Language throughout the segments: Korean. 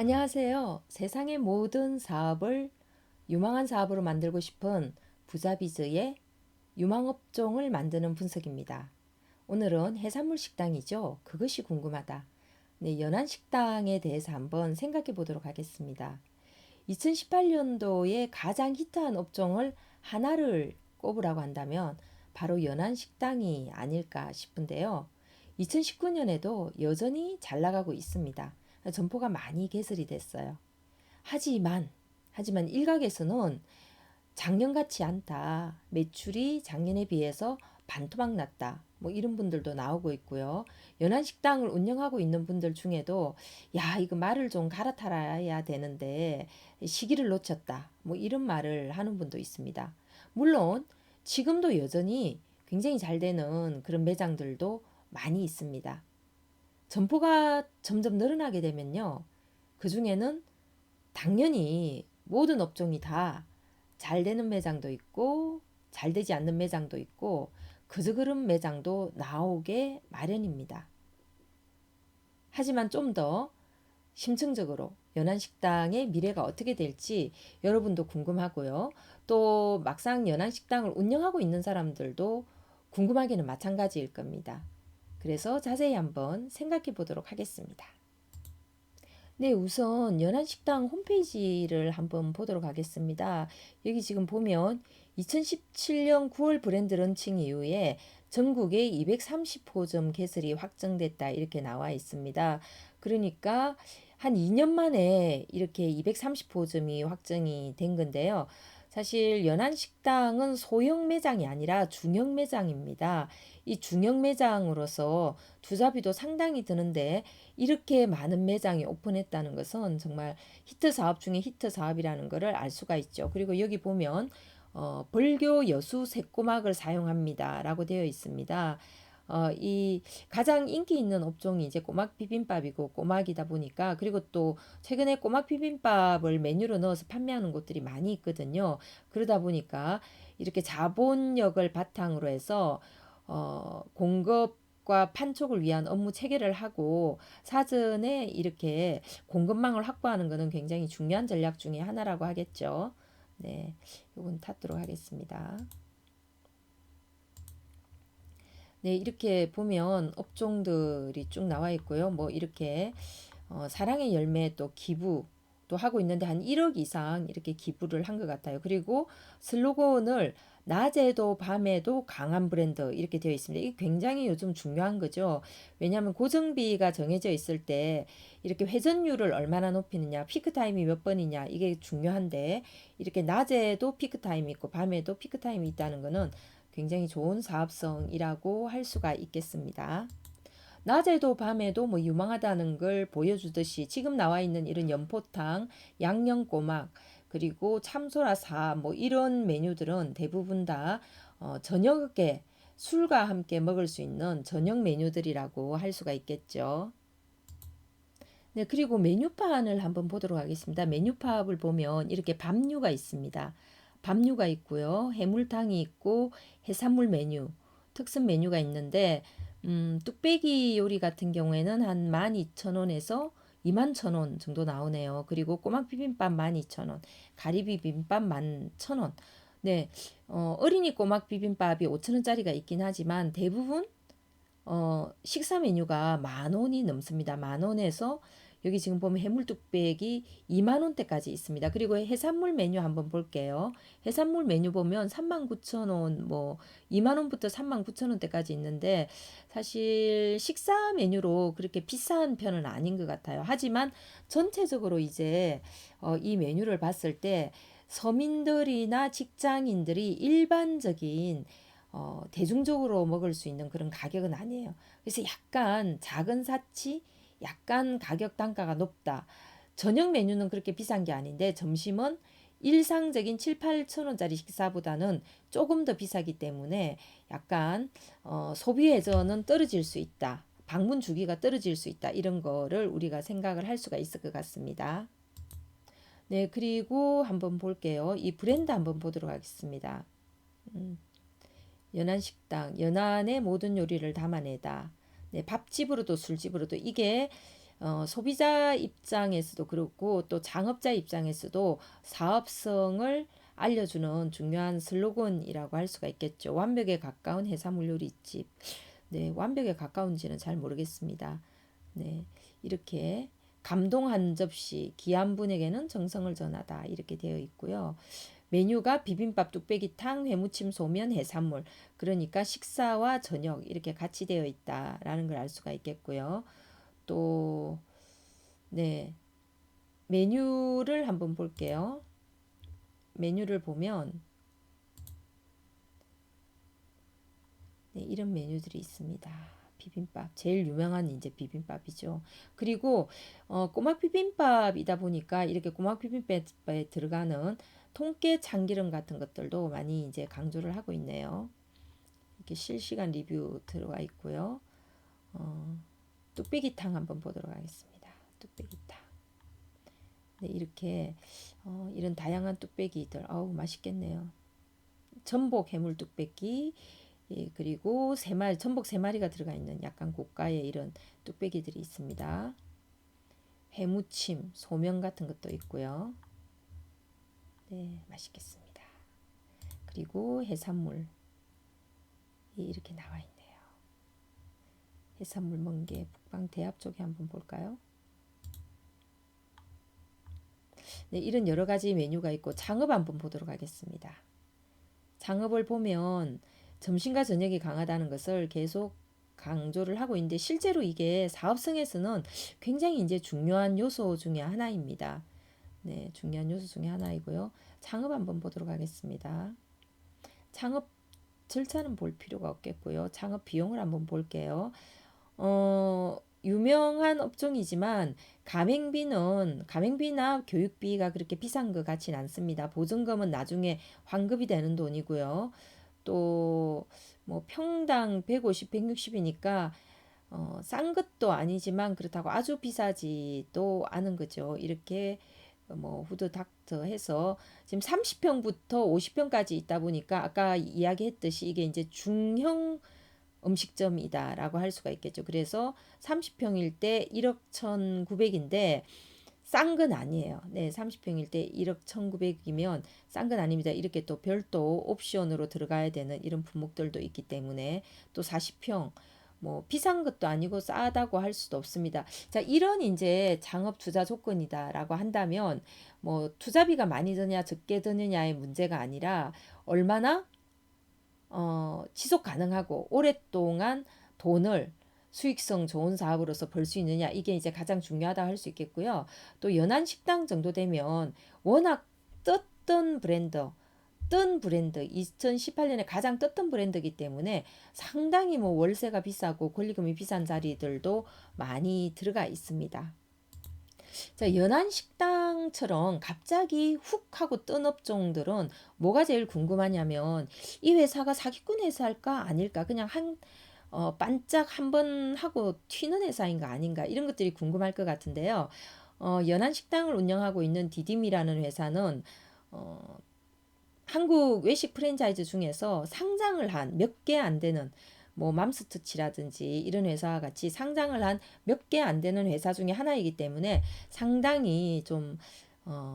안녕하세요. 세상의 모든 사업을 유망한 사업으로 만들고 싶은 부자비즈의 유망업종을 만드는 분석입니다. 오늘은 해산물 식당이죠. 그것이 궁금하다. 네, 연안식당에 대해서 한번 생각해 보도록 하겠습니다. 2018년도에 가장 히트한 업종을 하나를 꼽으라고 한다면 바로 연안식당이 아닐까 싶은데요. 2019년에도 여전히 잘 나가고 있습니다. 점포가 많이 개설이 됐어요. 하지만 일각에서는 작년 같지 않다. 매출이 작년에 비해서 반토막 났다. 뭐 이런 분들도 나오고 있고요. 연안식당을 운영하고 있는 분들 중에도 야, 이거 말을 좀 갈아타야 되는데 시기를 놓쳤다. 뭐 이런 말을 하는 분도 있습니다. 물론 지금도 여전히 굉장히 잘 되는 그런 매장들도 많이 있습니다. 점포가 점점 늘어나게 되면요. 그 중에는 당연히 모든 업종이 다 잘 되는 매장도 있고 잘 되지 않는 매장도 있고 그저 그런 매장도 나오게 마련입니다. 하지만 좀 더 심층적으로 연안식당의 미래가 어떻게 될지 여러분도 궁금하고요. 또 막상 연안식당을 운영하고 있는 사람들도 궁금하기는 마찬가지일 겁니다. 그래서 자세히 한번 생각해 보도록 하겠습니다. 네, 우선 연안식당 홈페이지를 한번 보도록 하겠습니다. 여기 지금 보면 2017년 9월 브랜드 런칭 이후에 전국에 230호점 개설이 확정됐다 이렇게 나와 있습니다. 그러니까 한 2년 만에 이렇게 230호점이 확정이 된 건데요. 사실 연안식당은 소형 매장이 아니라 중형 매장입니다. 이 중형 매장으로서 투자비도 상당히 드는데 이렇게 많은 매장이 오픈했다는 것은 정말 히트 사업 중에 히트 사업이라는 것을 알 수가 있죠. 그리고 여기 보면 벌교 여수 새꼬막을 사용합니다라고 되어 있습니다. 이 가장 인기 있는 업종이 이제 꼬막 비빔밥이고 꼬막이다 보니까 그리고 또 최근에 꼬막 비빔밥을 메뉴로 넣어서 판매하는 곳들이 많이 있거든요. 그러다 보니까 이렇게 자본력을 바탕으로 해서 공급과 판촉을 위한 업무 체계를 하고 사전에 이렇게 공급망을 확보하는 것은 굉장히 중요한 전략 중에 하나라고 하겠죠. 네, 이건 닫도록 하겠습니다. 네, 이렇게 보면 업종들이 쭉 나와 있고요. 뭐 이렇게 사랑의 열매 또 기부 또 하고 있는데 한 1억 이상 이렇게 기부를 한 것 같아요. 그리고 슬로건을 낮에도 밤에도 강한 브랜드 이렇게 되어 있습니다. 이게 굉장히 요즘 중요한 거죠. 왜냐하면 고정비가 정해져 있을 때 이렇게 회전율을 얼마나 높이느냐, 피크 타임이 몇 번이냐 이게 중요한데 이렇게 낮에도 피크 타임이 있고 밤에도 피크 타임이 있다는 거는 굉장히 좋은 사업성이라고 할 수가 있겠습니다. 낮에도 밤에도 뭐 유망하다는 걸 보여주듯이 지금 나와 있는 이런 연포탕, 양념꼬막, 그리고 참소라사 뭐 이런 메뉴들은 대부분 다 저녁에 술과 함께 먹을 수 있는 저녁 메뉴들이라고 할 수가 있겠죠. 네, 그리고 메뉴판을 한번 보도록 하겠습니다. 메뉴판을 보면 이렇게 밥류가 있습니다. 밥류가 있고요. 해물탕이 있고 해산물 메뉴, 특선 메뉴가 있는데 뚝배기 요리 같은 경우에는 한 12,000원에서 21,000원 정도 나오네요. 그리고 꼬막 비빔밥 12,000원, 가리 비빔밥 11,000원. 네, 어린이 꼬막 비빔밥이 5,000원짜리가 있긴 하지만 대부분 식사 메뉴가 10,000원이 넘습니다. 10,000원에서 여기 지금 보면 해물뚝배기 2만 원대까지 있습니다. 그리고 해산물 메뉴 한번 볼게요. 해산물 메뉴 보면 39,000원, 뭐 2만 원부터 39,000원대까지 있는데 사실 식사 메뉴로 그렇게 비싼 편은 아닌 것 같아요. 하지만 전체적으로 이제 이 메뉴를 봤을 때 서민들이나 직장인들이 일반적인 대중적으로 먹을 수 있는 그런 가격은 아니에요. 그래서 약간 작은 사치, 약간 가격 단가가 높다. 저녁 메뉴는 그렇게 비싼 게 아닌데 점심은 일상적인 7, 8천 원짜리 식사보다는 조금 더 비싸기 때문에 약간 소비 회전은 떨어질 수 있다. 방문 주기가 떨어질 수 있다. 이런 거를 우리가 생각을 할 수가 있을 것 같습니다. 네, 그리고 한번 볼게요. 이 브랜드 한번 보도록 하겠습니다. 연안식당, 연안의 모든 요리를 담아내다. 네, 밥집으로도 술집으로도 이게 소비자 입장에서도 그렇고 또 창업자 입장에서도 사업성을 알려주는 중요한 슬로건이라고 할 수가 있겠죠. 완벽에 가까운 해산물 요리집. 네, 완벽에 가까운지는 잘 모르겠습니다. 네, 이렇게 감동 한 접시, 귀한 분에게는 정성을 전하다 이렇게 되어 있고요. 메뉴가 비빔밥, 뚝배기탕, 회무침, 소면, 해산물. 그러니까 식사와 저녁 이렇게 같이 되어 있다라는 걸 알 수가 있겠고요. 또 네, 메뉴를 한번 볼게요. 메뉴를 보면 네, 이런 메뉴들이 있습니다. 비빔밥 제일 유명한 이제 비빔밥이죠. 그리고 꼬막 비빔밥이다 보니까 이렇게 꼬막 비빔밥에 들어가는 통깨 참기름 같은 것들도 많이 이제 강조를 하고 있네요. 이렇게 실시간 리뷰 들어와 있고요. 뚝배기탕 한번 보도록 하겠습니다. 뚝배기탕. 네, 이렇게 이런 다양한 뚝배기들, 아우 맛있겠네요. 전복 해물 뚝배기, 예, 그리고 전복 3마리가 들어가 있는 약간 고가의 이런 뚝배기들이 있습니다. 회무침, 소면 같은 것도 있고요. 네, 맛있겠습니다. 그리고 해산물 이렇게 나와 있네요. 해산물 멍게 북방 대합 쪽에 한번 볼까요? 네, 이런 여러 가지 메뉴가 있고 창업 한번 보도록 하겠습니다. 창업을 보면 점심과 저녁이 강하다는 것을 계속 강조를 하고 있는데 실제로 이게 사업성에서는 굉장히 이제 중요한 요소 중에 하나입니다. 네, 중요한 요소 중에 하나이고요. 창업 한번 보도록 하겠습니다. 창업 절차는 볼 필요가 없겠고요. 창업 비용을 한번 볼게요. 유명한 업종이지만 가맹비나 교육비가 그렇게 비싼 것 같진 않습니다. 보증금은 나중에 환급이 되는 돈이고요. 또 뭐 평당 150, 160이니까 싼 것도 아니지만 그렇다고 아주 비싸지도 않은 거죠. 이렇게 뭐 후드닥터 해서 지금 30평부터 50평까지 있다 보니까 아까 이야기했듯이 이게 이제 중형 음식점이다라고 할 수가 있겠죠. 그래서 30평일 때 1억 1,900인데 싼 건 아니에요. 네, 30평일 때 1억 1,900이면 싼 건 아닙니다. 이렇게 또 별도 옵션으로 들어가야 되는 이런 품목들도 있기 때문에 또 40평 뭐 비싼 것도 아니고 싸다고 할 수도 없습니다. 자, 이런 이제 창업 투자 조건이다라고 한다면 뭐 투자비가 많이 드냐 적게 드느냐의 문제가 아니라 얼마나 지속 가능하고 오랫동안 돈을 수익성 좋은 사업으로서 벌 수 있느냐 이게 이제 가장 중요하다 할 수 있겠고요. 또 연안 식당 정도 되면 워낙 뜬 브랜드 2018년에 가장 떴던 브랜드이기 때문에 상당히 뭐 월세가 비싸고 권리금이 비싼 자리들도 많이 들어가 있습니다. 자, 연안 식당처럼 갑자기 훅 하고 뜬 업종들은 뭐가 제일 궁금하냐면 이 회사가 사기꾼 회사일까 아닐까 그냥 반짝 한번 하고 튀는 회사인가 아닌가 이런 것들이 궁금할 것 같은데요. 연안 식당을 운영하고 있는 디딤이라는 회사는 어, 한국 외식 프랜차이즈 중에서 상장을 한 몇 개 안 되는 뭐 맘스터치라든지 이런 회사와 같이 상장을 한 몇 개 안 되는 회사 중에 하나이기 때문에 상당히 좀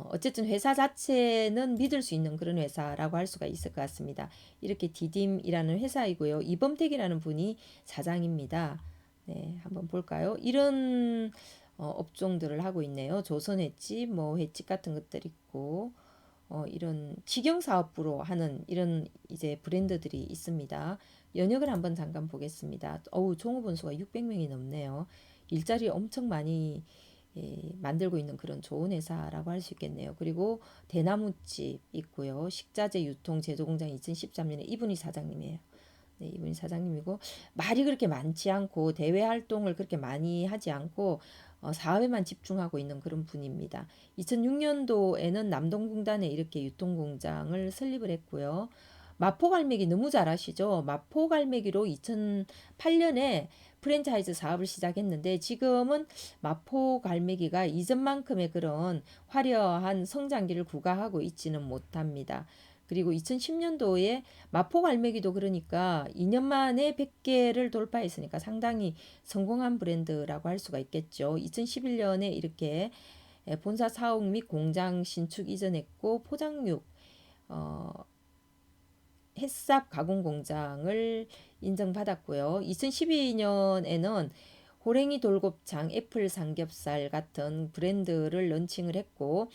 어쨌든 회사 자체는 믿을 수 있는 그런 회사라고 할 수가 있을 것 같습니다. 이렇게 디딤이라는 회사이고요. 이범택이라는 분이 사장입니다. 네, 한번 볼까요? 이런 업종들을 하고 있네요. 조선 횟집, 뭐 횟집 같은 것들 있고 이런 직영 사업부로 하는 이런 이제 브랜드들이 있습니다. 연역을 한번 잠깐 보겠습니다. 종업 원수가 600명이 넘네요. 일자리 엄청 많이 만들고 있는 그런 좋은 회사라고 할 수 있겠네요. 그리고 대나무집 있고요. 식자재 유통 제조 공장 2013년에 이분이 사장님이에요. 네, 이분이 사장님이고 말이 그렇게 많지 않고 대외 활동을 그렇게 많이 하지 않고 사업에만 집중하고 있는 그런 분입니다. 2006년도에는 남동공단에 이렇게 유통공장을 설립을 했고요. 마포갈매기 너무 잘 아시죠? 마포갈매기로 2008년에 프랜차이즈 사업을 시작했는데 지금은 마포갈매기가 이전만큼의 그런 화려한 성장기를 구가하고 있지는 못합니다. 그리고 2010년도에 마포갈매기도 그러니까 2년 만에 100개를 돌파했으니까 상당히 성공한 브랜드라고 할 수가 있겠죠. 2011년에 이렇게 본사 사옥 및 공장 신축 이전했고 포장육 어, 햇삽 가공 공장을 인정받았고요. 2012년에는 호랭이 돌곱창, 애플 삼겹살 같은 브랜드를 런칭을 했고,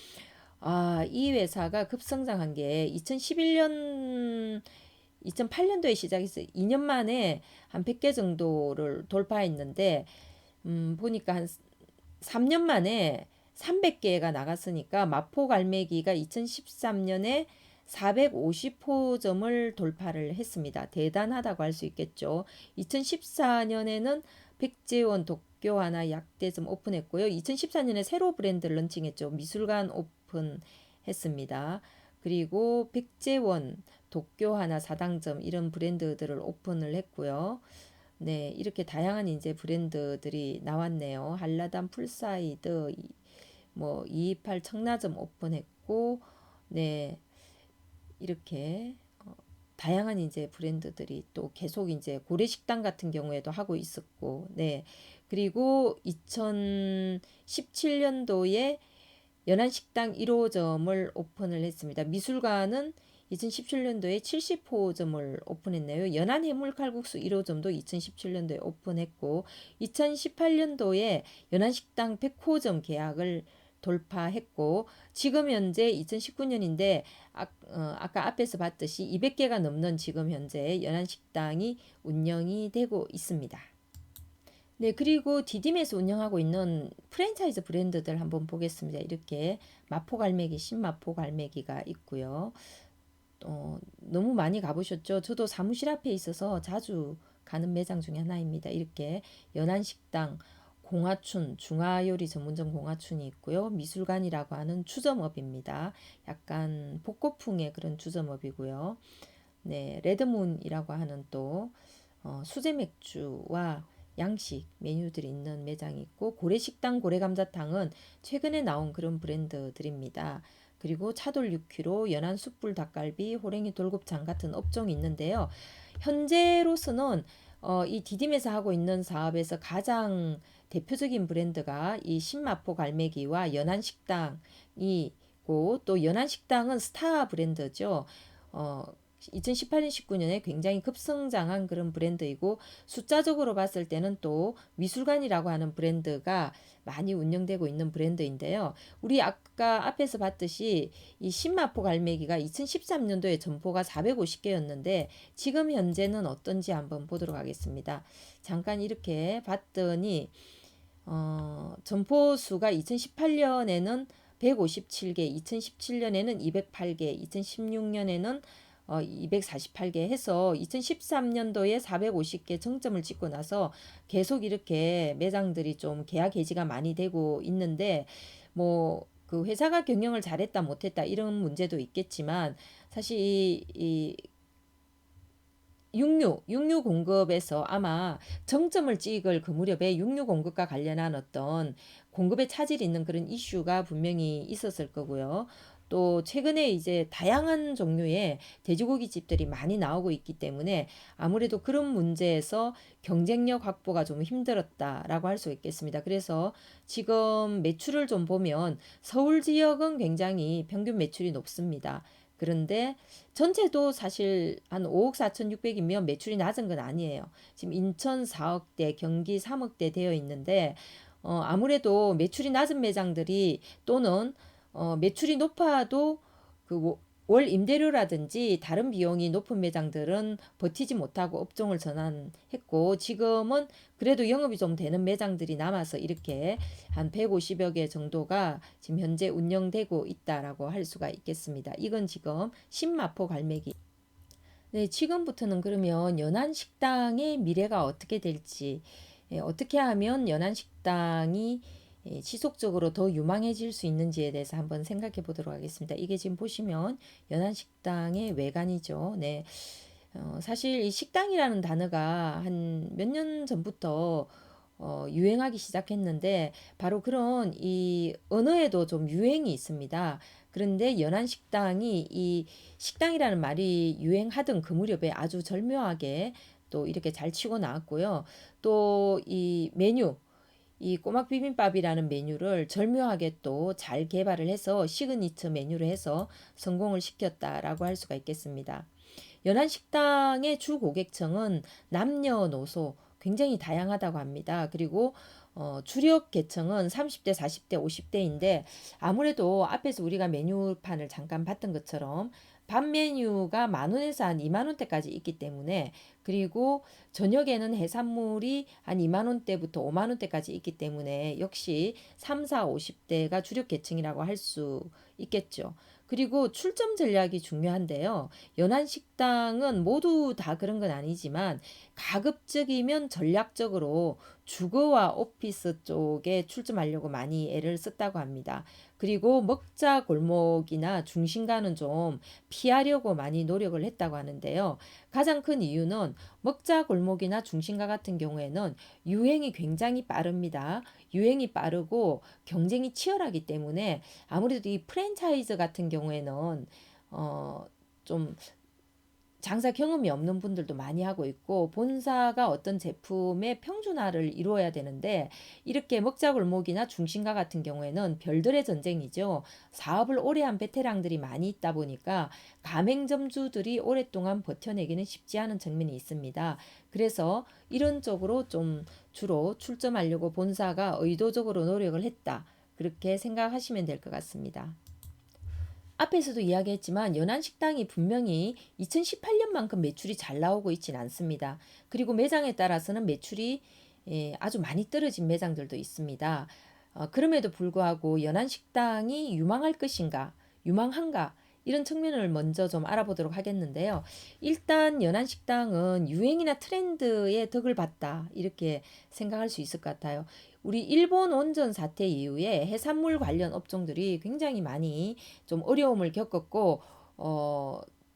이 회사가 급성장한 게 2011년, 2008년도에 시작해서 2년 만에 한 100개 정도를 돌파했는데, 보니까 한 3년 만에 300개가 나갔으니까 마포갈매기가 2013년에 450호점을 돌파를 했습니다. 대단하다고 할 수 있겠죠. 2014년에는 백제원 도쿄 하나 약대점 오픈했고요. 2014년에 새로 브랜드를 런칭했죠. 미술관 오픈했습니다. 그리고 백제원 도쿄 하나 사당점 이런 브랜드들을 오픈을 했고요. 네, 이렇게 다양한 이제 브랜드들이 나왔네요. 한라단 풀사이드, 뭐 228 청라점 오픈했고, 네, 이렇게 다양한 이제 브랜드들이 또 계속 이제 고래식당 같은 경우에도 하고 있었고, 네, 그리고 2017년도에 연안식당 1호점을 오픈을 했습니다. 미술관은 2017년도에 70호점을 오픈했네요. 연안해물칼국수 1호점도 2017년도에 오픈했고 2018년도에 연안식당 100호점 계약을 돌파했고 지금 현재 2019년인데 아까 앞에서 봤듯이 200개가 넘는 지금 현재 연안식당이 운영이 되고 있습니다. 네, 그리고 디딤에서 운영하고 있는 프랜차이즈 브랜드들 한번 보겠습니다. 이렇게 마포갈매기, 신마포갈매기가 있고요. 너무 많이 가보셨죠? 저도 사무실 앞에 있어서 자주 가는 매장 중에 하나입니다. 이렇게 연안식당, 공화춘, 중화요리 전문점 공화춘이 있고요. 미술관이라고 하는 주점업입니다. 약간 복고풍의 그런 주점업이고요. 네, 레드문이라고 하는 또 수제 맥주와 양식 메뉴들이 있는 매장이 있고 고래식당 고래감자탕은 최근에 나온 그런 브랜드들입니다. 그리고 차돌 6kg, 연안 숯불 닭갈비, 호랭이 돌곱창 같은 업종이 있는데요. 현재로서는 이 디딤에서 하고 있는 사업에서 가장 대표적인 브랜드가 이 신마포 갈매기와 연안식당이 고 또 연안식당은 스타 브랜드죠. 2018년 19년에 굉장히 급성장한 그런 브랜드이고 숫자적으로 봤을 때는 또 미술관이라고 하는 브랜드가 많이 운영되고 있는 브랜드인데요. 우리 아까 앞에서 봤듯이 이 신마포 갈매기가 2013년도에 점포가 450개였는데 지금 현재는 어떤지 한번 보도록 하겠습니다. 잠깐 이렇게 봤더니 점포 수가 2018년에는 157개, 2017년에는 208개, 2016년에는 248개 해서 2013년도에 450개 정점을 찍고 나서 계속 이렇게 매장들이 좀 계약 해지가 많이 되고 있는데 뭐 그 회사가 경영을 잘했다 못했다 이런 문제도 있겠지만 사실 이 육류 공급에서 아마 정점을 찍을 그 무렵에 육류 공급과 관련한 어떤 공급에 차질이 있는 그런 이슈가 분명히 있었을 거고요. 또 최근에 이제 다양한 종류의 돼지고기 집들이 많이 나오고 있기 때문에 아무래도 그런 문제에서 경쟁력 확보가 좀 힘들었다라고 할 수 있겠습니다. 그래서 지금 매출을 좀 보면 서울 지역은 굉장히 평균 매출이 높습니다. 그런데 전체도 사실 한 5억 4,600이면 매출이 낮은 건 아니에요. 지금 인천 4억대, 경기 3억대 되어 있는데 아무래도 매출이 낮은 매장들이 또는 매출이 높아도 그 월 임대료라든지 다른 비용이 높은 매장들은 버티지 못하고 업종을 전환했고 지금은 그래도 영업이 좀 되는 매장들이 남아서 이렇게 한 150여 개 정도가 지금 현재 운영되고 있다라고 할 수가 있겠습니다. 이건 지금 신마포 갈매기. 네, 지금부터는 그러면 연안식당의 미래가 어떻게 될지, 어떻게 하면 연안식당이 지속적으로 더 유망해질 수 있는지에 대해서 한번 생각해 보도록 하겠습니다. 이게 지금 보시면 연안식당의 외관이죠. 네. 사실 이 식당이라는 단어가 한 몇 년 전부터 유행하기 시작했는데 바로 그런 이 언어에도 좀 유행이 있습니다. 그런데 연안식당이 이 식당이라는 말이 유행하던 그 무렵에 아주 절묘하게 또 이렇게 잘 치고 나왔고요. 또 이 메뉴, 이 꼬막 비빔밥이라는 메뉴를 절묘하게 또 잘 개발을 해서 시그니처 메뉴로 해서 성공을 시켰다라고 할 수가 있겠습니다. 연안식당의 주 고객층은 남녀노소 굉장히 다양하다고 합니다. 그리고 주력 계층은 30대, 40대, 50대인데 아무래도 앞에서 우리가 메뉴판을 잠깐 봤던 것처럼 밥 메뉴가 만 원에서 한 2만 원대까지 있기 때문에 그리고 저녁에는 해산물이 한 2만 원대부터 5만 원대까지 있기 때문에 역시 3, 4, 50대가 주력 계층이라고 할 수 있겠죠. 그리고 출점 전략이 중요한데요. 연안식당은 모두 다 그런 건 아니지만 가급적이면 전략적으로 주거와 오피스 쪽에 출점하려고 많이 애를 썼다고 합니다. 그리고 먹자 골목이나 중심가는 좀 피하려고 많이 노력을 했다고 하는데요. 가장 큰 이유는 먹자 골목이나 중심가 같은 경우에는 유행이 굉장히 빠릅니다. 유행이 빠르고 경쟁이 치열하기 때문에 아무래도 이 프랜차이즈 같은 경우에는 좀 장사 경험이 없는 분들도 많이 하고 있고 본사가 어떤 제품의 평준화를 이루어야 되는데 이렇게 먹자골목이나 중심가 같은 경우에는 별들의 전쟁이죠. 사업을 오래 한 베테랑들이 많이 있다 보니까 가맹점주들이 오랫동안 버텨내기는 쉽지 않은 측면이 있습니다. 그래서 이런 쪽으로 좀 주로 출점하려고 본사가 의도적으로 노력을 했다. 그렇게 생각하시면 될 것 같습니다. 앞에서도 이야기했지만 연안식당이 분명히 2018년만큼 매출이 잘 나오고 있진 않습니다. 그리고 매장에 따라서는 매출이 아주 많이 떨어진 매장들도 있습니다. 그럼에도 불구하고 연안식당이 유망할 것인가, 유망한가 이런 측면을 먼저 좀 알아보도록 하겠는데요. 일단 연안식당은 유행이나 트렌드의 덕을 봤다 이렇게 생각할 수 있을 것 같아요. 우리 일본 원전 사태 이후에 해산물 관련 업종들이 굉장히 많이 좀 어려움을 겪었고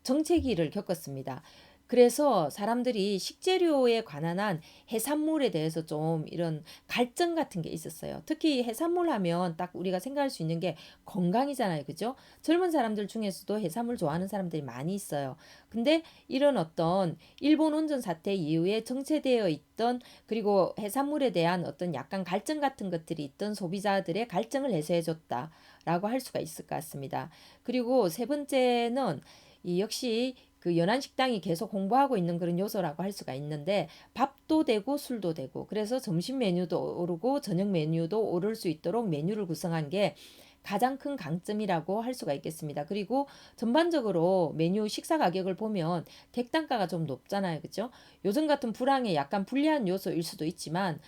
정체기를 겪었습니다. 그래서 사람들이 식재료에 관한 한 해산물에 대해서 좀 이런 갈증 같은 게 있었어요. 특히 해산물 하면 딱 우리가 생각할 수 있는 게 건강이잖아요. 그죠? 젊은 사람들 중에서도 해산물 좋아하는 사람들이 많이 있어요. 근데 이런 어떤 일본 원전 사태 이후에 정체되어 있던 그리고 해산물에 대한 어떤 약간 갈증 같은 것들이 있던 소비자들의 갈증을 해소해 줬다라고 할 수가 있을 것 같습니다. 그리고 세 번째는 이 역시 그 연안식당이 계속 홍보하고 있는 그런 요소라고 할 수가 있는데 밥도 되고 술도 되고 그래서 점심 메뉴도 오르고 저녁 메뉴도 오를 수 있도록 메뉴를 구성한 게 가장 큰 강점이라고 할 수가 있겠습니다. 그리고 전반적으로 메뉴 식사 가격을 보면 객단가가 좀 높잖아요. 그죠? 요즘 같은 불황에 약간 불리한 요소일 수도 있지만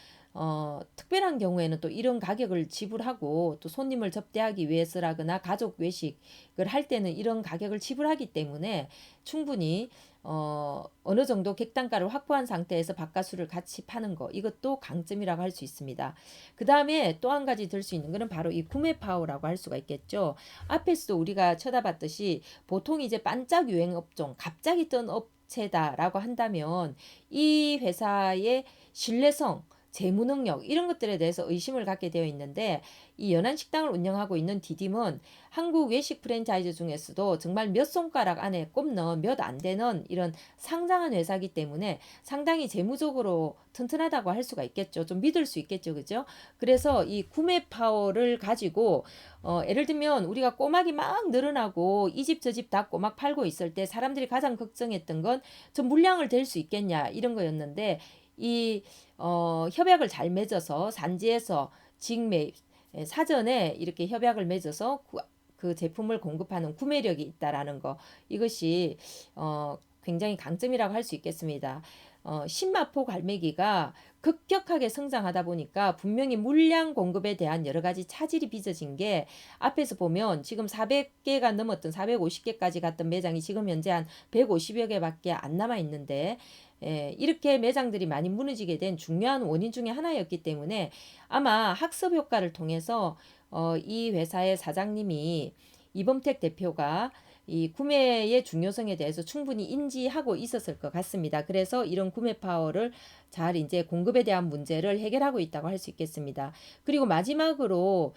특별한 경우에는 또 이런 가격을 지불하고 또 손님을 접대하기 위해서라거나 가족 외식을 할 때는 이런 가격을 지불하기 때문에 충분히 어느 정도 객단가를 확보한 상태에서 바깥술을 같이 파는 거 이것도 강점이라고 할 수 있습니다. 그 다음에 또 한 가지 들 수 있는 것은 바로 이 구매 파워라고 할 수가 있겠죠. 앞에서도 우리가 쳐다봤듯이 보통 이제 반짝 유행 업종 갑자기 뜬 업체다라고 한다면 이 회사의 신뢰성 재무 능력 이런 것들에 대해서 의심을 갖게 되어 있는데 이 연안식당을 운영하고 있는 디딤은 한국 외식 프랜차이즈 중에서도 정말 몇 손가락 안에 꼽는 몇 안 되는 이런 상장한 회사이기 때문에 상당히 재무적으로 튼튼하다고 할 수가 있겠죠. 좀 믿을 수 있겠죠. 그죠? 그래서 이 구매 파워를 가지고 예를 들면 우리가 꼬막이 막 늘어나고 이 집 저 집 다 꼬막 팔고 있을 때 사람들이 가장 걱정했던 건 저 물량을 댈 수 있겠냐 이런 거였는데 이 협약을 잘 맺어서 산지에서 직매입 사전에 이렇게 협약을 맺어서 그 제품을 공급하는 구매력이 있다라는 거 이것이 굉장히 강점이라고 할 수 있겠습니다. 신마포 갈매기가 급격하게 성장하다 보니까 분명히 물량 공급에 대한 여러 가지 차질이 빚어진 게 앞에서 보면 지금 400개가 넘었던 450개까지 갔던 매장이 지금 현재 한 150여 개밖에 안 남아 있는데 이렇게 매장들이 많이 무너지게 된 중요한 원인 중에 하나였기 때문에 아마 학습 효과를 통해서 이 회사의 사장님이 이범택 대표가 이 구매의 중요성에 대해서 충분히 인지하고 있었을 것 같습니다. 그래서 이런 구매 파워를 잘 이제 공급에 대한 문제를 해결하고 있다고 할 수 있겠습니다. 그리고 마지막으로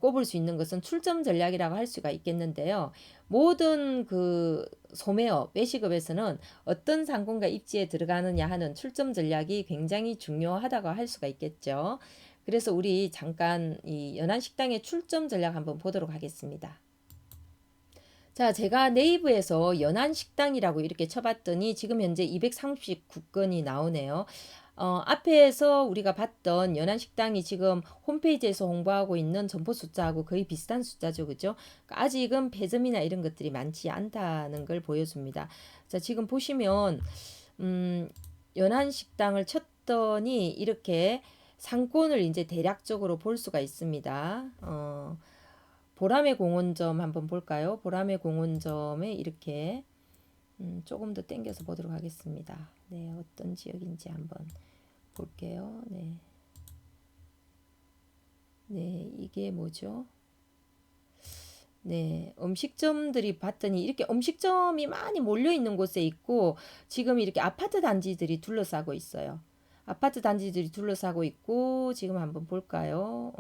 꼽을 수 있는 것은 출점 전략이라고 할 수가 있겠는데요. 모든 그 소매업, 외식업에서는 어떤 상권과 입지에 들어가느냐 하는 출점 전략이 굉장히 중요하다고 할 수가 있겠죠. 그래서 우리 잠깐 이 연안식당의 출점 전략 한번 보도록 하겠습니다. 자, 제가 네이버에서 연안식당이라고 이렇게 쳐봤더니 지금 현재 239건이 나오네요. 앞에서 우리가 봤던 연안식당이 지금 홈페이지에서 홍보하고 있는 점포 숫자하고 거의 비슷한 숫자죠. 그죠? 아직은 폐점이나 이런 것들이 많지 않다는 걸 보여줍니다. 자, 지금 보시면, 연안식당을 쳤더니 이렇게 상권을 이제 대략적으로 볼 수가 있습니다. 보람의 공원점 한번 볼까요? 보람의 공원점에 이렇게 조금 더 땡겨서 보도록 하겠습니다. 네, 어떤 지역인지 한번 볼게요. 네. 네, 이게 뭐죠? 네, 음식점들이 봤더니 이렇게 음식점이 많이 몰려 있는 곳에 있고 지금 이렇게 아파트 단지들이 둘러싸고 있어요. 아파트 단지들이 둘러싸고 있고 지금 한번 볼까요?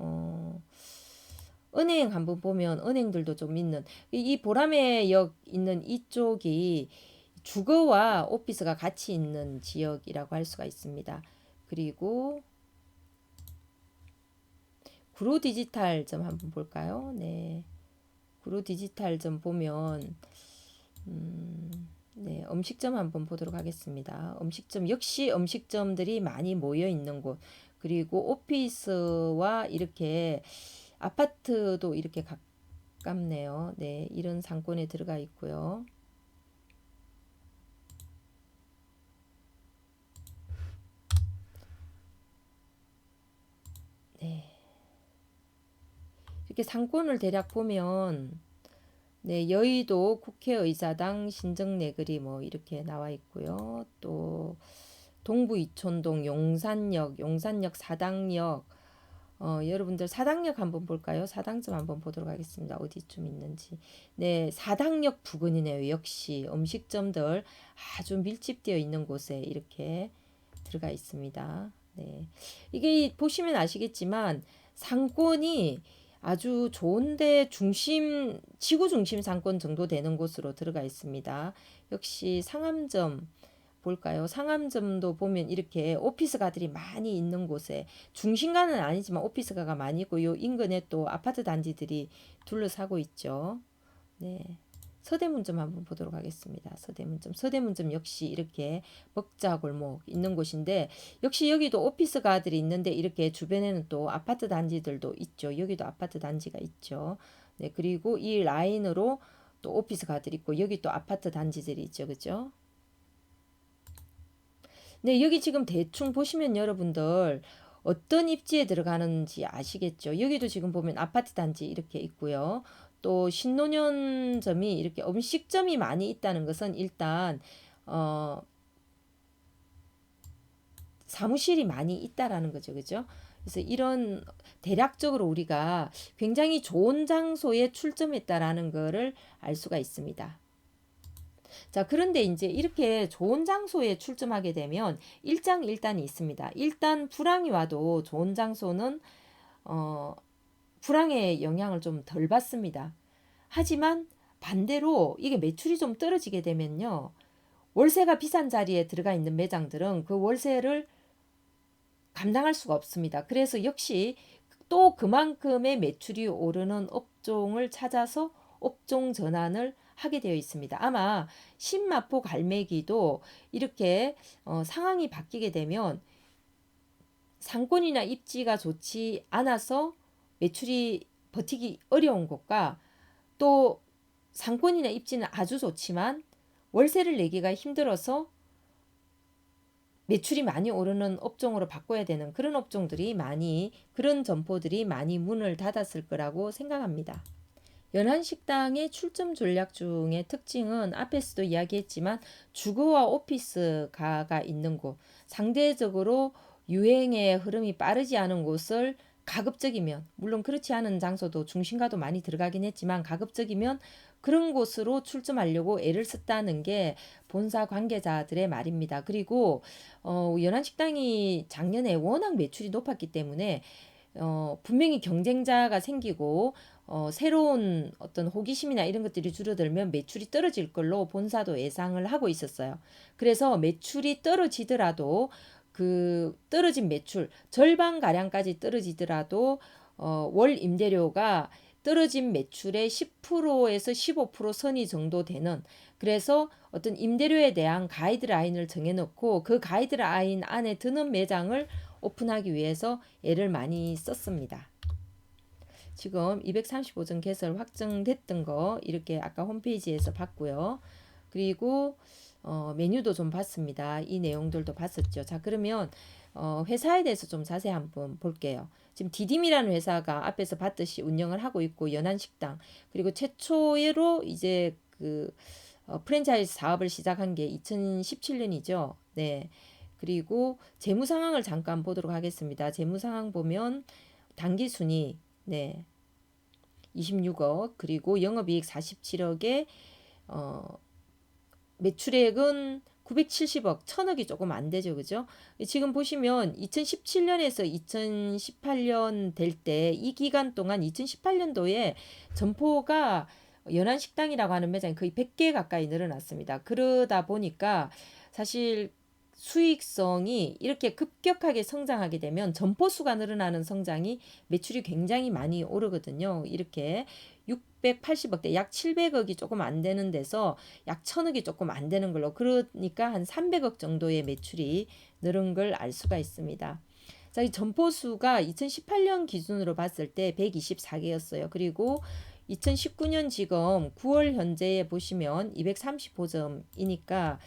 은행 한번 보면 은행들도 좀 있는 이 보라매 역 있는 이쪽이 주거와 오피스가 같이 있는 지역이라고 할 수가 있습니다. 그리고 구로 디지털점 한번 볼까요? 네. 구로 디지털점 보면 네, 음식점 한번 보도록 하겠습니다. 음식점 역시 음식점들이 많이 모여 있는 곳. 그리고 오피스와 이렇게 아파트도 이렇게 가깝네요. 네, 이런 상권에 들어가 있고요. 네. 이렇게 상권을 대략 보면 네, 여의도 국회의사당 신정내거리 뭐 이렇게 나와 있고요. 또 동부 이촌동 용산역 사당역 여러분들 사당역 한번 볼까요? 사당점 한번 보도록 하겠습니다. 어디쯤 있는지. 네, 사당역 부근이네요. 역시 음식점들 아주 밀집되어 있는 곳에 이렇게 들어가 있습니다. 네. 이게 보시면 아시겠지만 상권이 아주 좋은데 지구 중심 상권 정도 되는 곳으로 들어가 있습니다. 역시 상암점 볼까요? 상암점도 보면 이렇게 오피스가들이 많이 있는 곳에 중심가는 아니지만 오피스가가 많이 있고 요 인근에 또 아파트 단지들이 둘러싸고 있죠. 네. 서대문점 한번 보도록 하겠습니다. 서대문점 역시 이렇게 먹자골목 있는 곳인데 역시 여기도 오피스가들이 있는데 이렇게 주변에는 또 아파트 단지들도 있죠. 여기도 아파트 단지가 있죠. 네, 그리고 이 라인으로 또 오피스가들이 있고 여기 또 아파트 단지들이 있죠. 그죠? 네, 여기 지금 대충 보시면 여러분들 어떤 입지에 들어가는지 아시겠죠? 여기도 지금 보면 아파트 단지 이렇게 있고요. 또 신논현점이 이렇게 음식점이 많이 있다는 것은 일단 어, 사무실이 많이 있다라는 거죠. 그죠? 그래서 이런 대략적으로 우리가 굉장히 좋은 장소에 출점했다라는 거를 알 수가 있습니다. 자, 그런데 이제 이렇게 좋은 장소에 출점하게 되면 일장일단이 있습니다. 일단 불황이 와도 좋은 장소는 어, 불황의 영향을 좀 덜 받습니다. 하지만 반대로 이게 매출이 좀 떨어지게 되면요. 월세가 비싼 자리에 들어가 있는 매장들은 그 월세를 감당할 수가 없습니다. 그래서 역시 또 그만큼의 매출이 오르는 업종을 찾아서 업종 전환을 하게 되어 있습니다. 아마 신마포 갈매기도 이렇게 상황이 바뀌게 되면 상권이나 입지가 좋지 않아서 매출이 버티기 어려운 곳과 또 상권이나 입지는 아주 좋지만 월세를 내기가 힘들어서 매출이 많이 오르는 업종으로 바꿔야 되는 그런 점포들이 많이 문을 닫았을 거라고 생각합니다. 연안식당의 출점 전략 중의 특징은 앞에서도 이야기했지만 주거와 오피스가가 있는 곳, 상대적으로 유행의 흐름이 빠르지 않은 곳을 가급적이면, 물론 그렇지 않은 장소도 중심가도 많이 들어가긴 했지만 가급적이면 그런 곳으로 출점하려고 애를 썼다는 게 본사 관계자들의 말입니다. 그리고 연안식당이 작년에 워낙 매출이 높았기 때문에 분명히 경쟁자가 생기고 새로운 어떤 호기심이나 이런 것들이 줄어들면 매출이 떨어질 걸로 본사도 예상을 하고 있었어요. 그래서 매출이 떨어지더라도 그 떨어진 매출 절반 가량까지 떨어지더라도 월 임대료가 떨어진 매출의 10%에서 15% 선이 정도 되는, 그래서 어떤 임대료에 대한 가이드라인을 정해놓고 그 가이드라인 안에 드는 매장을 오픈하기 위해서 애를 많이 썼습니다. 지금 235점 개설 확정됐던 거 이렇게 아까 홈페이지에서 봤고요. 그리고 메뉴도 좀 봤습니다. 이 내용들도 봤었죠. 자, 그러면 회사에 대해서 좀 자세히 한번 볼게요. 지금 디딤이라는 회사가 앞에서 봤듯이 운영을 하고 있고, 연안식당, 그리고 최초로 이제 그 프랜차이즈 사업을 시작한 게 2017년이죠. 네. 그리고 재무 상황을 잠깐 보도록 하겠습니다. 재무 상황 보면 당기 순이 네. 26억, 그리고 영업이익 47억에 매출액은 970억, 1000억이 조금 안 되죠. 그죠? 지금 보시면 2017년에서 2018년 될 때 이 기간 동안 2018년도에 점포가 연안식당이라고 하는 매장이 거의 100개 가까이 늘어났습니다. 그러다 보니까 사실 수익성이 이렇게 급격하게 성장하게 되면 점포 수가 늘어나는 성장이 매출이 굉장히 많이 오르거든요. 이렇게 680억대, 약 700억이 조금 안 되는 데서 약 1000억이 조금 안 되는 걸로, 그러니까 한 300억 정도의 매출이 늘은 걸 알 수가 있습니다. 자, 이 점포 수가 2018년 기준으로 봤을 때 124개였어요. 그리고 2019년 지금 9월 현재에 보시면 235점이니까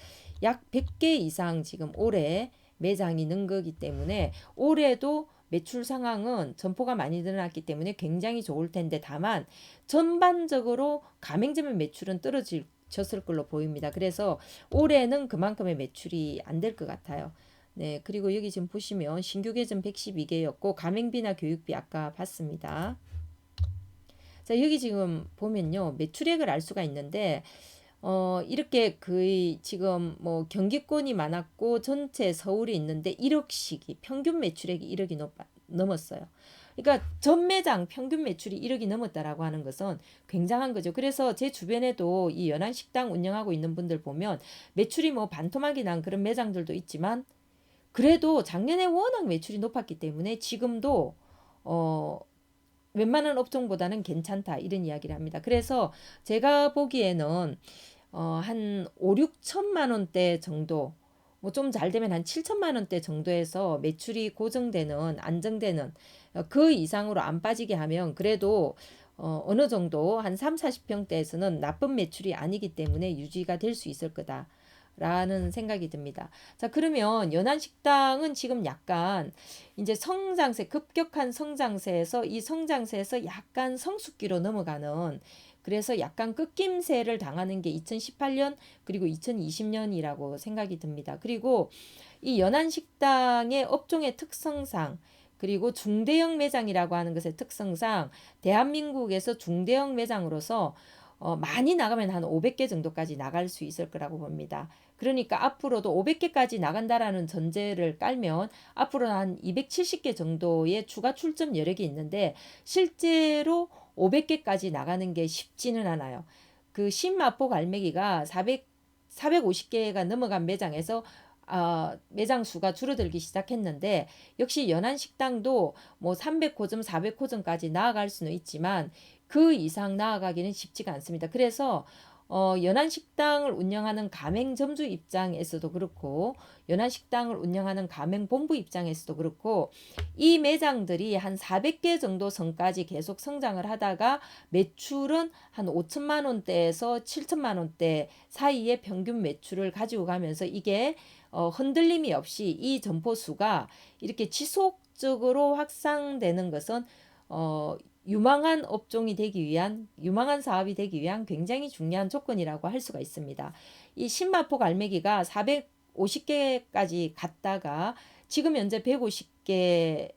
약 100개 이상 지금 올해 매장이 는 거기 때문에 올해도 매출 상황은 점포가 많이 늘어났기 때문에 굉장히 좋을 텐데, 다만 전반적으로 가맹점의 매출은 떨어졌을 걸로 보입니다. 그래서 올해는 그만큼의 매출이 안 될 것 같아요. 네, 그리고 여기 지금 보시면 신규 계정 112개였고 가맹비나 교육비 아까 봤습니다. 자, 여기 지금 보면요, 매출액을 알 수가 있는데 이렇게 거의 지금 뭐 경기권이 많았고 전체 서울이 있는데 1억씩이 평균 매출액이 1억이 넘었어요. 그러니까 전 매장 평균 매출이 1억이 넘었다라고 하는 것은 굉장한 거죠. 그래서 제 주변에도 이 연안식당 운영하고 있는 분들 보면 매출이 뭐 반토막이 난 그런 매장들도 있지만 그래도 작년에 워낙 매출이 높았기 때문에 지금도 어 웬만한 업종보다는 괜찮다, 이런 이야기를 합니다. 그래서 제가 보기에는 한 5, 6천만 원대 정도, 뭐 좀 잘 되면 한 7천만 원대 정도에서 매출이 고정되는, 안정되는, 그 이상으로 안 빠지게 하면 그래도 어느 정도 한 3, 40평대에서는 나쁜 매출이 아니기 때문에 유지가 될 수 있을 거다 라는 생각이 듭니다. 자, 그러면 연안식당은 지금 약간 이제 성장세, 급격한 성장세에서 이 성장세에서 약간 성숙기로 넘어가는, 그래서 약간 꺾임세를 당하는 게 2018년 그리고 2020년이라고 생각이 듭니다. 그리고 이 연안식당의 업종의 특성상, 그리고 중대형 매장이라고 하는 것의 특성상 대한민국에서 중대형 매장으로서 많이 나가면 한 500개 정도까지 나갈 수 있을 거라고 봅니다. 그러니까 앞으로도 500개까지 나간다라는 전제를 깔면 앞으로 한 270개 정도의 추가 출점 여력이 있는데, 실제로 500개까지 나가는 게 쉽지는 않아요. 그 신마포 갈매기가 450개가 넘어간 매장에서 매장 수가 줄어들기 시작했는데, 역시 연안식당도 뭐 300호점, 400호점까지 나아갈 수는 있지만 그 이상 나아가기는 쉽지가 않습니다. 그래서 연안식당을 운영하는 가맹점주 입장에서도 그렇고 연안식당을 운영하는 가맹본부 입장에서도 그렇고 이 매장들이 한 400개 정도 선까지 계속 성장을 하다가 매출은 한 5천만 원대에서 7천만 원대 사이의 평균 매출을 가지고 가면서 이게 흔들림이 없이 이 점포 수가 이렇게 지속적으로 확산되는 것은 유망한 업종이 되기 위한, 유망한 사업이 되기 위한 굉장히 중요한 조건이라고 할 수가 있습니다. 이 신마포 갈매기가 450개까지 갔다가 지금 현재 150개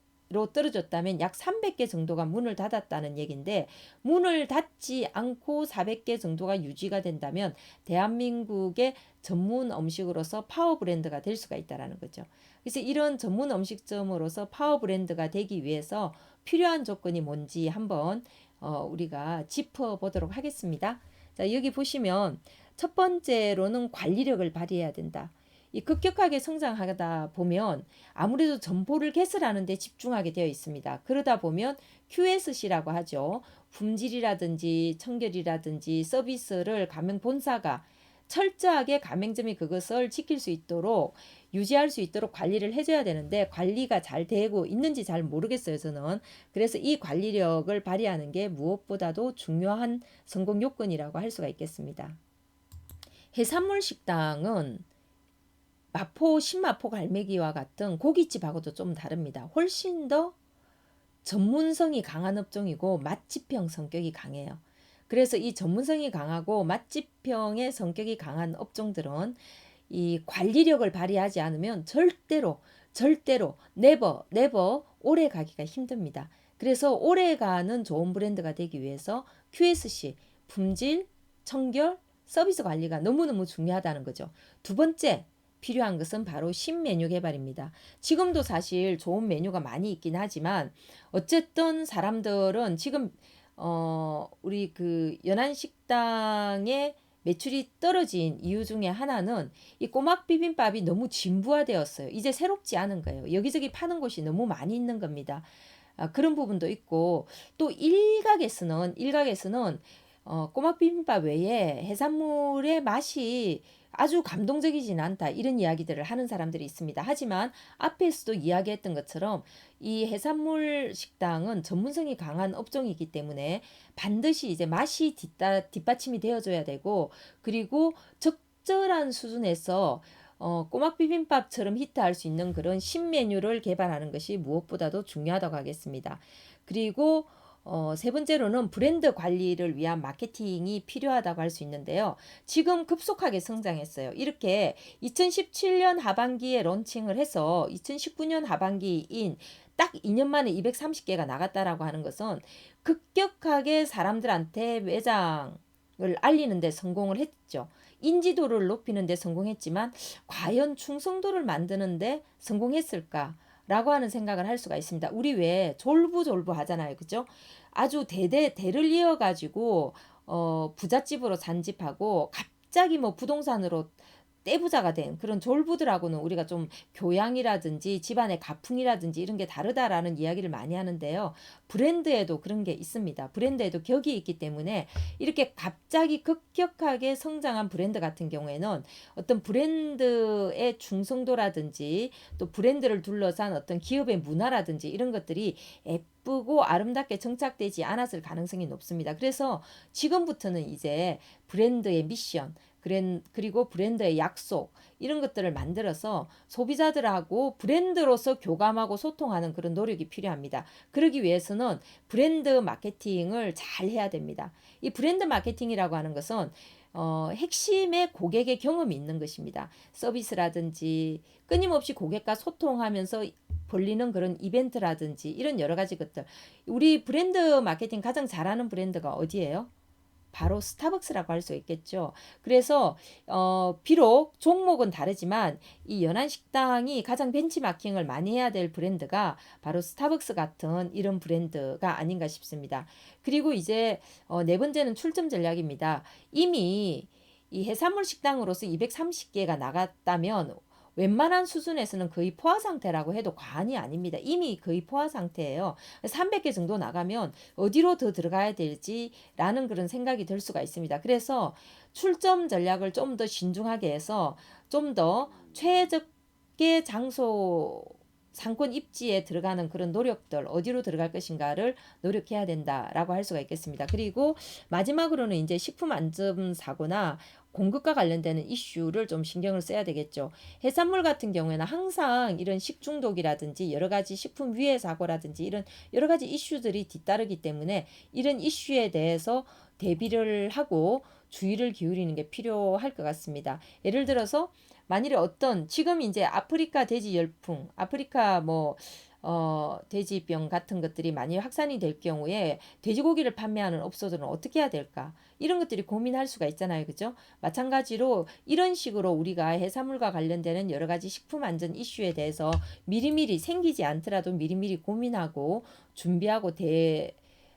떨어졌다면 약 300개 정도가 문을 닫았다는 얘기인데, 문을 닫지 않고 400개 정도가 유지가 된다면 대한민국의 전문 음식으로서 파워 브랜드가 될 수가 있다라는 거죠. 그래서 이런 전문 음식점으로서 파워 브랜드가 되기 위해서 필요한 조건이 뭔지 한번 우리가 짚어보도록 하겠습니다. 자, 여기 보시면 첫 번째로는 관리력을 발휘해야 된다. 이 급격하게 성장하다 보면 아무래도 정보를 개설하는 데 집중하게 되어 있습니다. 그러다 보면 QSC라고 하죠. 품질이라든지 청결이라든지 서비스를 가맹 본사가 철저하게 가맹점이 그것을 지킬 수 있도록 유지할 수 있도록 관리를 해줘야 되는데, 관리가 잘 되고 있는지 잘 모르겠어요, 저는. 그래서 이 관리력을 발휘하는 게 무엇보다도 중요한 성공 요건이라고 할 수가 있겠습니다. 해산물 식당은 신마포 갈매기와 같은 고깃집하고도 좀 다릅니다. 훨씬 더 전문성이 강한 업종이고 맛집형 성격이 강해요. 그래서 이 전문성이 강하고 맛집형의 성격이 강한 업종들은 이 관리력을 발휘하지 않으면 절대로 네버 오래 가기가 힘듭니다. 그래서 오래가는 좋은 브랜드가 되기 위해서 QSC, 품질, 청결, 서비스 관리가 너무너무 중요하다는 거죠. 두 번째 필요한 것은 바로 신메뉴 개발입니다. 지금도 사실 좋은 메뉴가 많이 있긴 하지만 어쨌든 사람들은 지금 우리 그 연안식당의 매출이 떨어진 이유 중에 하나는 이 꼬막 비빔밥이 너무 진부화되었어요. 이제 새롭지 않은 거예요. 여기저기 파는 곳이 너무 많이 있는 겁니다. 그런 부분도 있고, 또 일각에서는 꼬막 비빔밥 외에 해산물의 맛이 아주 감동적이진 않다, 이런 이야기들을 하는 사람들이 있습니다. 하지만 앞에서도 이야기했던 것처럼 이 해산물 식당은 전문성이 강한 업종이기 때문에 반드시 이제 맛이 뒷받침이 되어줘야 되고, 그리고 적절한 수준에서 꼬막 비빔밥처럼 히트할 수 있는 그런 신메뉴를 개발하는 것이 무엇보다도 중요하다고 하겠습니다. 그리고 세 번째로는 브랜드 관리를 위한 마케팅이 필요하다고 할 수 있는데요. 지금 급속하게 성장했어요. 이렇게 2017년 하반기에 론칭을 해서 2019년 하반기인 딱 2년 만에 230개가 나갔다라고 하는 것은 급격하게 사람들한테 매장을 알리는 데 성공을 했죠. 인지도를 높이는 데 성공했지만 과연 충성도를 만드는 데 성공했을까? 라고 하는 생각을 할 수가 있습니다. 우리 왜 졸부졸부 하잖아요. 그죠? 아주 대를 이어가지고 부잣집으로 잔집하고 갑자기 뭐 부동산으로 떼부자가 된 그런 졸부들하고는 우리가 좀 교양이라든지 집안의 가풍이라든지 이런 게 다르다라는 이야기를 많이 하는데요. 브랜드에도 그런 게 있습니다. 브랜드에도 격이 있기 때문에 이렇게 갑자기 급격하게 성장한 브랜드 같은 경우에는 어떤 브랜드의 중성도라든지 또 브랜드를 둘러싼 어떤 기업의 문화라든지 이런 것들이 예쁘고 아름답게 정착되지 않았을 가능성이 높습니다. 그래서 지금부터는 이제 브랜드의 미션, 그리고 브랜드의 약속, 이런 것들을 만들어서 소비자들하고 브랜드로서 교감하고 소통하는 그런 노력이 필요합니다. 그러기 위해서는 브랜드 마케팅을 잘 해야 됩니다. 이 브랜드 마케팅이라고 하는 것은 핵심의 고객의 경험이 있는 것입니다. 서비스라든지 끊임없이 고객과 소통하면서 벌리는 그런 이벤트라든지 이런 여러 가지 것들. 우리 브랜드 마케팅 가장 잘하는 브랜드가 어디예요? 바로 스타벅스라고 할 수 있겠죠. 그래서 비록 종목은 다르지만 이 연안식당이 가장 벤치마킹을 많이 해야 될 브랜드가 바로 스타벅스 같은 이런 브랜드가 아닌가 싶습니다. 그리고 이제 네 번째는 출점 전략입니다. 이미 이 해산물 식당으로서 230개가 나갔다면 웬만한 수준에서는 거의 포화 상태라고 해도 과언이 아닙니다. 이미 거의 포화 상태예요. 300개 정도 나가면 어디로 더 들어가야 될지라는 그런 생각이 들 수가 있습니다. 그래서 출점 전략을 좀 더 신중하게 해서 좀 더 최적의 장소 상권 입지에 들어가는 그런 노력들, 어디로 들어갈 것인가를 노력해야 된다라고 할 수가 있겠습니다. 그리고 마지막으로는 이제 식품 안전 사고나 공급과 관련되는 이슈를 좀 신경을 써야 되겠죠. 해산물 같은 경우에는 항상 이런 식중독이라든지 여러 가지 식품 위해 사고라든지 이런 여러 가지 이슈들이 뒤따르기 때문에 이런 이슈에 대해서 대비를 하고 주의를 기울이는 게 필요할 것 같습니다. 예를 들어서 만일에 지금 이제 아프리카 돼지 열풍, 아프리카 뭐 돼지병 같은 것들이 많이 확산이 될 경우에 돼지고기를 판매하는 업소들은 어떻게 해야 될까? 이런 것들이 고민할 수가 있잖아요. 그죠? 마찬가지로 이런 식으로 우리가 해산물과 관련되는 여러 가지 식품 안전 이슈에 대해서 미리미리 생기지 않더라도 미리미리 고민하고 준비하고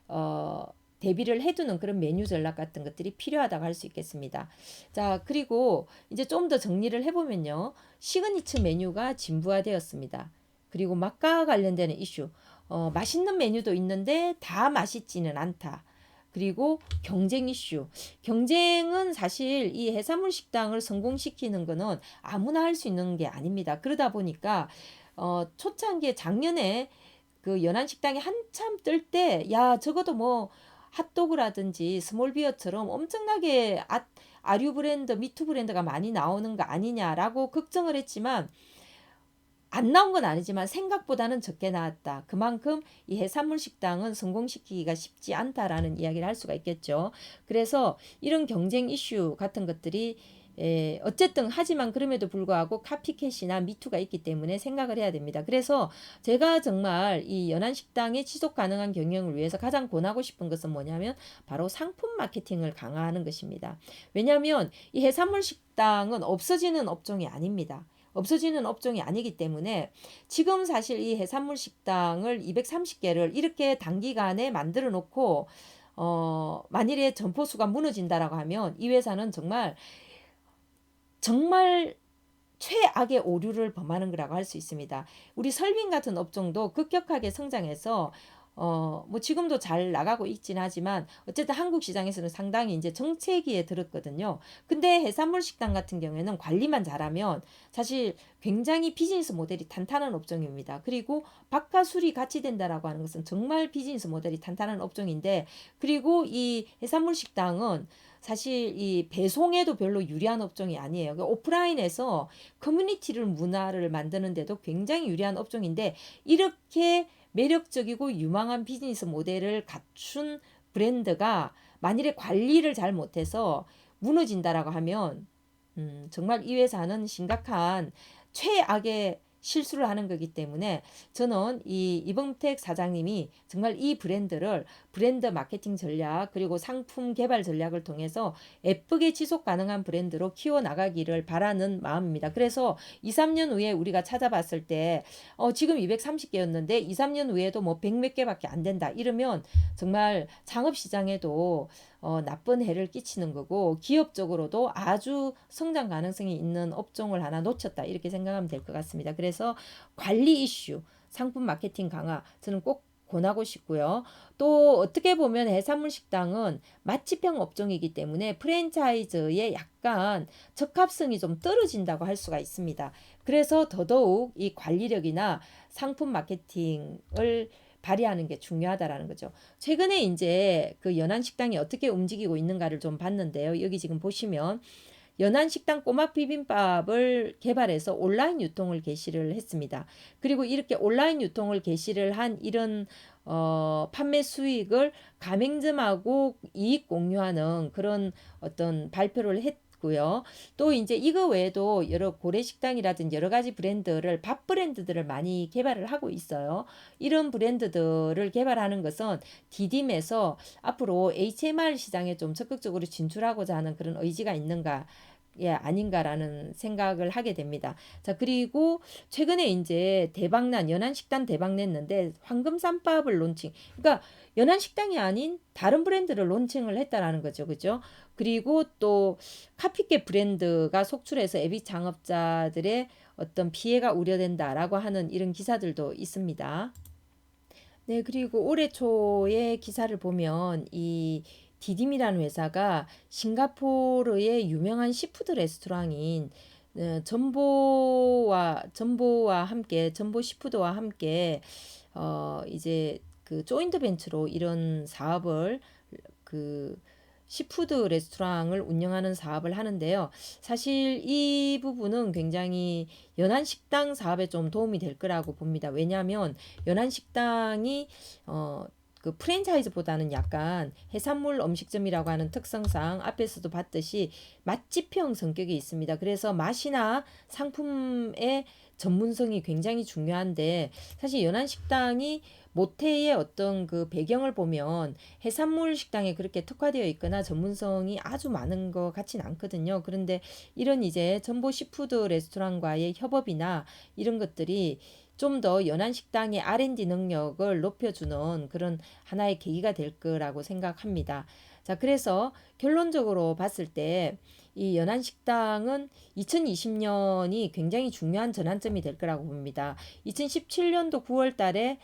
어, 대비를 해두는 그런 메뉴 전략 같은 것들이 필요하다고 할 수 있겠습니다. 자, 그리고 이제 좀 더 정리를 해보면요. 시그니처 메뉴가 진부화되었습니다. 그리고 맛과 관련되는 이슈. 맛있는 메뉴도 있는데 다 맛있지는 않다. 그리고 경쟁 이슈. 경쟁은 사실 이 해산물 식당을 성공시키는 거는 아무나 할 수 있는 게 아닙니다. 그러다 보니까 초창기에 작년에 그 연안 식당이 한참 뜰 때, 야, 적어도 뭐 핫도그라든지 스몰비어처럼 엄청나게 아류 브랜드, 미투 브랜드가 많이 나오는 거 아니냐라고 걱정을 했지만 안 나온 건 아니지만 생각보다는 적게 나왔다. 그만큼 이 해산물 식당은 성공시키기가 쉽지 않다라는 이야기를 할 수가 있겠죠. 그래서 이런 경쟁 이슈 같은 것들이 어쨌든 하지만 그럼에도 불구하고 카피캣이나 미투가 있기 때문에 생각을 해야 됩니다. 그래서 제가 정말 이 연안식당의 지속 가능한 경영을 위해서 가장 권하고 싶은 것은 뭐냐면 바로 상품 마케팅을 강화하는 것입니다. 왜냐하면 이 해산물 식당은 없어지는 업종이 아닙니다. 없어지는 업종이 아니기 때문에 지금 사실 이 해산물 식당을 230개를 이렇게 단기간에 만들어 놓고 만일에 점포수가 무너진다라고 하면 이 회사는 정말 최악의 오류를 범하는 거라고 할 수 있습니다. 우리 설빙 같은 업종도 급격하게 성장해서 뭐 지금도 잘 나가고 있긴 하지만 어쨌든 한국 시장에서는 상당히 이제 정체기에 들었거든요. 근데 해산물 식당 같은 경우에는 관리만 잘하면 사실 굉장히 비즈니스 모델이 탄탄한 업종입니다. 그리고 밥과술이 같이 된다라고 하는 것은 정말 비즈니스 모델이 탄탄한 업종인데 그리고 이 해산물 식당은 사실 이 배송에도 별로 유리한 업종이 아니에요. 그러니까 오프라인에서 커뮤니티를 문화를 만드는데도 굉장히 유리한 업종인데 이렇게 매력적이고 유망한 비즈니스 모델을 갖춘 브랜드가 만일에 관리를 잘 못해서 무너진다라고 하면 정말 이 회사는 심각한 최악의 실수를 하는 거기 때문에 저는 이 이범택 사장님이 정말 이 브랜드를 브랜드 마케팅 전략 그리고 상품 개발 전략을 통해서 예쁘게 지속 가능한 브랜드로 키워나가기를 바라는 마음입니다. 그래서 2, 3년 후에 우리가 찾아봤을 때 지금 230개였는데 2, 3년 후에도 뭐 100 몇 개밖에 안 된다 이러면 정말 창업시장에도 나쁜 해를 끼치는 거고 기업적으로도 아주 성장 가능성이 있는 업종을 하나 놓쳤다 이렇게 생각하면 될 것 같습니다. 그래서 관리 이슈, 상품 마케팅 강화 저는 꼭 권하고 싶고요. 또 어떻게 보면 해산물 식당은 맛집형 업종이기 때문에 프랜차이즈의 약간 적합성이 좀 떨어진다고 할 수가 있습니다. 그래서 더더욱 이 관리력이나 상품 마케팅을 발휘하는 게 중요하다라는 거죠. 최근에 이제 그 연안 식당이 어떻게 움직이고 있는가를 좀 봤는데요. 여기 지금 보시면 연안 식당 꼬막 비빔밥을 개발해서 온라인 유통을 개시를 했습니다. 그리고 이렇게 온라인 유통을 개시를 한 이런 판매 수익을 가맹점하고 이익 공유하는 그런 어떤 발표를 했고요. 또 이제 이거 외에도 여러 고래식당이라든지 여러 가지 브랜드를 밥 브랜드들을 많이 개발을 하고 있어요. 이런 브랜드들을 개발하는 것은 디딤에서 앞으로 HMR 시장에 좀 적극적으로 진출하고자 하는 그런 의지가 있는가 예, 아닌가라는 생각을 하게 됩니다. 자, 그리고 최근에 이제 대박난 연안식당 대박 냈는데 황금쌈밥을 론칭. 그러니까 연안식당이 아닌 다른 브랜드를 론칭을 했다라는 거죠. 그죠? 그리고 또 카피캣 브랜드가 속출해서 애비 창업자들의 어떤 피해가 우려된다라고 하는 이런 기사들도 있습니다. 네, 그리고 올해 초에 기사를 보면 이 디딤이라는 회사가 싱가포르의 유명한 시푸드 레스토랑인 전보와 함께 전보 시푸드와 함께 이제 그 조인트 벤처로 이런 사업을 그 시푸드 레스토랑을 운영하는 사업을 하는데요. 사실 이 부분은 굉장히 연안식당 사업에 좀 도움이 될 거라고 봅니다. 왜냐하면 연안식당이 그 프랜차이즈보다는 약간 해산물 음식점이라고 하는 특성상 앞에서도 봤듯이 맛집형 성격이 있습니다. 그래서 맛이나 상품의 전문성이 굉장히 중요한데 사실 연안식당이 모태의 어떤 그 배경을 보면 해산물 식당에 그렇게 특화되어 있거나 전문성이 아주 많은 것 같진 않거든요. 그런데 이런 이제 전보 시푸드 레스토랑과의 협업이나 이런 것들이 좀 더 연안식당의 R&D 능력을 높여주는 그런 하나의 계기가 될 거라고 생각합니다. 자, 그래서 결론적으로 봤을 때 이 연안식당은 2020년이 굉장히 중요한 전환점이 될 거라고 봅니다. 2017년도 9월 달에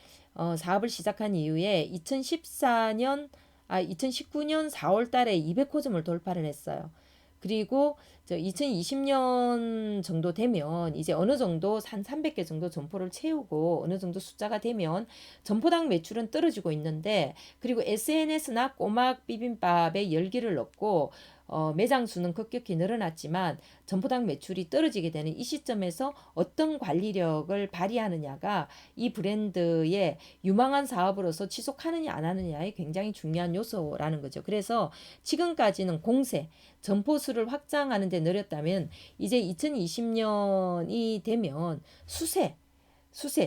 사업을 시작한 이후에 2019년 4월 달에 200호점을 돌파를 했어요. 그리고 2020년 정도 되면 이제 어느 정도 한 300개 정도 점포를 채우고 어느 정도 숫자가 되면 점포당 매출은 떨어지고 있는데 그리고 SNS나 꼬막 비빔밥에 열기를 넣고 매장 수는 급격히 늘어났지만 점포당 매출이 떨어지게 되는 이 시점에서 어떤 관리력을 발휘하느냐가 이 브랜드의 유망한 사업으로서 지속하느냐 안 하느냐의 굉장히 중요한 요소라는 거죠. 그래서 지금까지는 공세, 점포 수를 확장하는 데 늘었다면 이제 2020년이 되면 수세,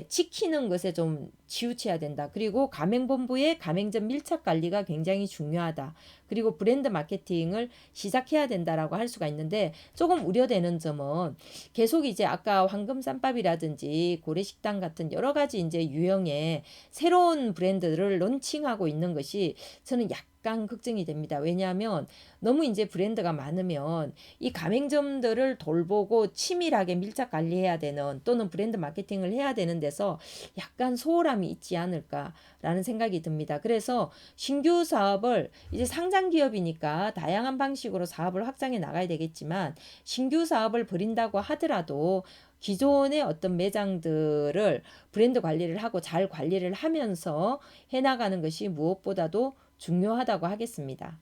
지키는 것에 좀 치우쳐야 된다. 그리고 가맹본부의 가맹점 밀착 관리가 굉장히 중요하다. 그리고 브랜드 마케팅을 시작해야 된다라고 할 수가 있는데 조금 우려되는 점은 계속 이제 아까 황금쌈밥이라든지 고래식당 같은 여러 가지 이제 유형의 새로운 브랜드를 론칭하고 있는 것이 저는 약간 걱정이 됩니다. 왜냐하면 너무 이제 브랜드가 많으면 이 가맹점들을 돌보고 치밀하게 밀착 관리해야 되는 또는 브랜드 마케팅을 해야 되는 데서 약간 소홀함이 있지 않을까라는 생각이 듭니다. 그래서 신규 사업을 이제 상장 기업이니까 다양한 방식으로 사업을 확장해 나가야 되겠지만 신규 사업을 벌인다고 하더라도 기존의 어떤 매장들을 브랜드 관리를 하고 잘 관리를 하면서 해나가는 것이 무엇보다도 중요하다고 하겠습니다.